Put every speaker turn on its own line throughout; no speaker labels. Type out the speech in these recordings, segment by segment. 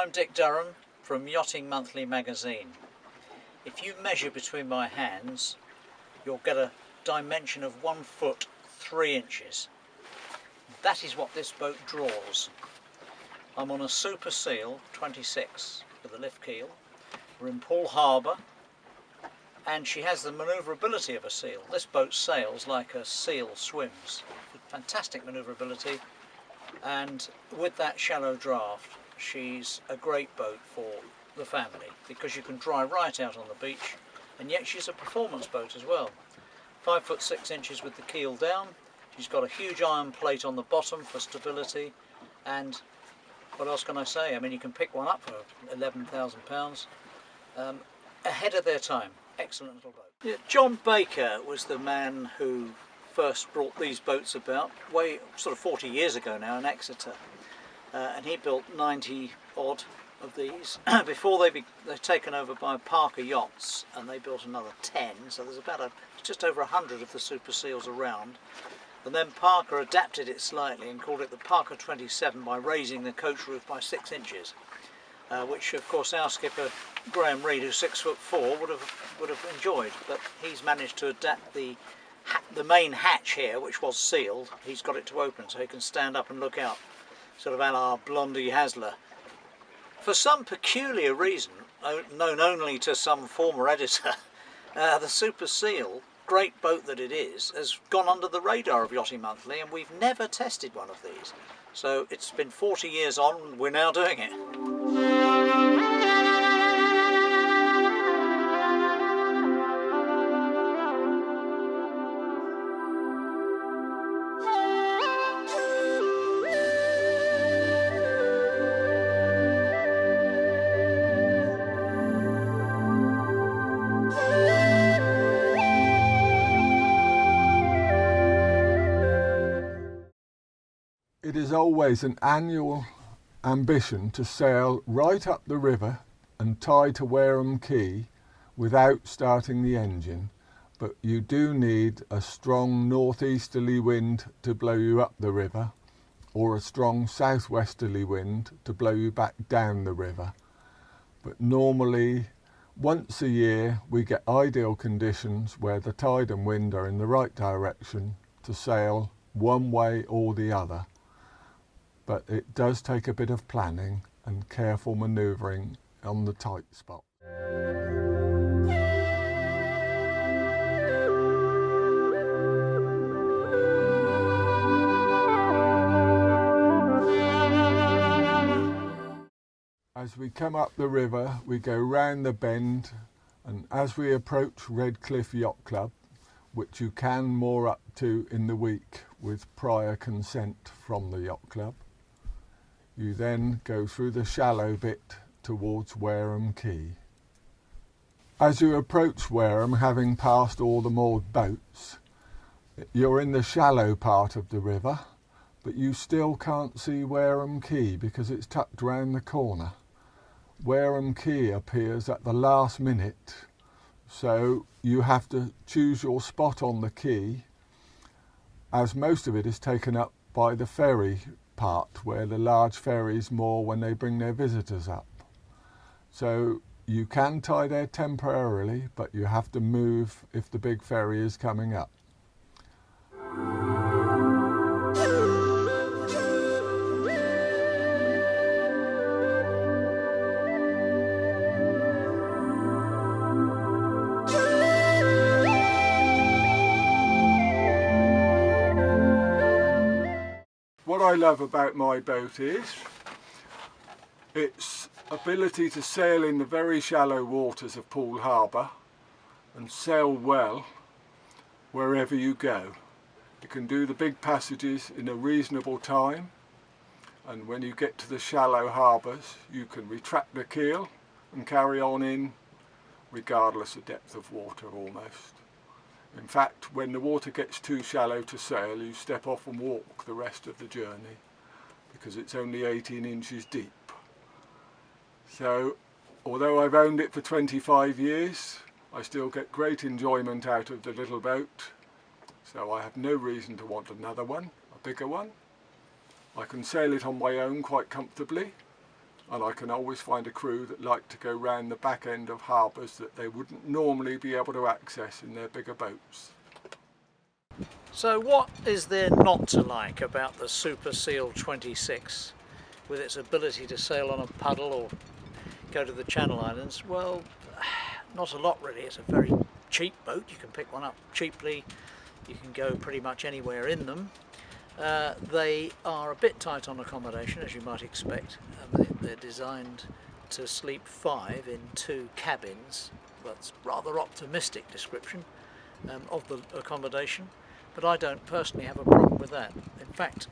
I'm Dick Durham from Yachting Monthly magazine. If you measure between my hands, you'll get a dimension of 1 foot 3 inches. That is what this boat draws. I'm on a Super Seal 26 with a lift keel. We're in Poole Harbour, and she has the manoeuvrability of a seal. This boat sails like a seal swims. Fantastic manoeuvrability, and with that shallow draft, she's a great boat for the family because you can dry right out on the beach, and yet she's a performance boat as well. 5 foot 6 inches with the keel down. She's got a huge iron plate on the bottom for stability, and what else can I say? I mean, you can pick one up for £11,000. Ahead of their time. Excellent little boat. Yeah, John Baker was the man who first brought these boats about, way sort of 40 years ago now in Exeter, and he built 90 odd of these before they're taken over by Parker Yachts, and they built another 10, so there's about just over 100 of the Super Seals around. And then Parker adapted it slightly and called it the Parker 27 by raising the coach roof by 6 inches, which of course our skipper Graham Reed, who's 6'4", would have enjoyed, but he's managed to adapt the main hatch here, which was sealed. He's got it to open so he can stand up and look out, sort of a la Blondie Hasler. For some peculiar reason, known only to some former editor, the Super Seal, great boat that it is, has gone under the radar of Yachting Monthly, and we've never tested one of these. So it's been 40 years on, and we're now doing it.
It is always an annual ambition to sail right up the river and tie to Wareham Quay without starting the engine, but you do need a strong northeasterly wind to blow you up the river, or a strong southwesterly wind to blow you back down the river. But normally, once a year, we get ideal conditions where the tide and wind are in the right direction to sail one way or the other. But it does take a bit of planning and careful manoeuvring on the tight spot. As we come up the river, we go round the bend, and as we approach Redcliffe Yacht Club, which you can moor up to in the week with prior consent from the yacht club, you then go through the shallow bit towards Wareham Quay. As you approach Wareham, having passed all the moored boats, you're in the shallow part of the river, but you still can't see Wareham Quay because it's tucked round the corner. Wareham Quay appears at the last minute, so you have to choose your spot on the quay, as most of it is taken up by the ferry part, where the large ferries moor when they bring their visitors up. So you can tie there temporarily, but you have to move if the big ferry is coming up. What I love about my boat is its ability to sail in the very shallow waters of Poole Harbour and sail well wherever you go. You can do the big passages in a reasonable time, and when you get to the shallow harbours you can retract the keel and carry on in regardless of depth of water almost. In fact, when the water gets too shallow to sail, you step off and walk the rest of the journey because it's only 18 inches deep. So, although I've owned it for 25 years, I still get great enjoyment out of the little boat. So I have no reason to want another one, a bigger one. I can sail it on my own quite comfortably, and I can always find a crew that like to go round the back end of harbours that they wouldn't normally be able to access in their bigger boats.
So what is there not to like about the Super Seal 26 with its ability to sail on a puddle or go to the Channel Islands? Well, not a lot really. It's a very cheap boat. You can pick one up cheaply. You can go pretty much anywhere in them. They are a bit tight on accommodation, as you might expect. They're designed to sleep 5 in 2 cabins. That's a rather optimistic description of the accommodation, but I don't personally have a problem with that. In fact,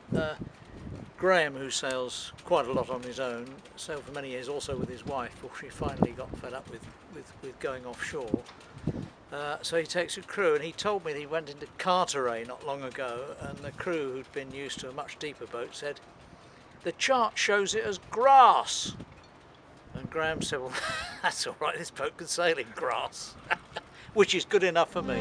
Graham, who sails quite a lot on his own, sailed for many years also with his wife before she finally got fed up with going offshore. So he takes a crew, and he told me that he went into Carteret not long ago, and the crew, who'd been used to a much deeper boat, said, "The chart shows it as grass." And Graham said, "Well, that's all right, this boat can sail in grass," which is good enough for me.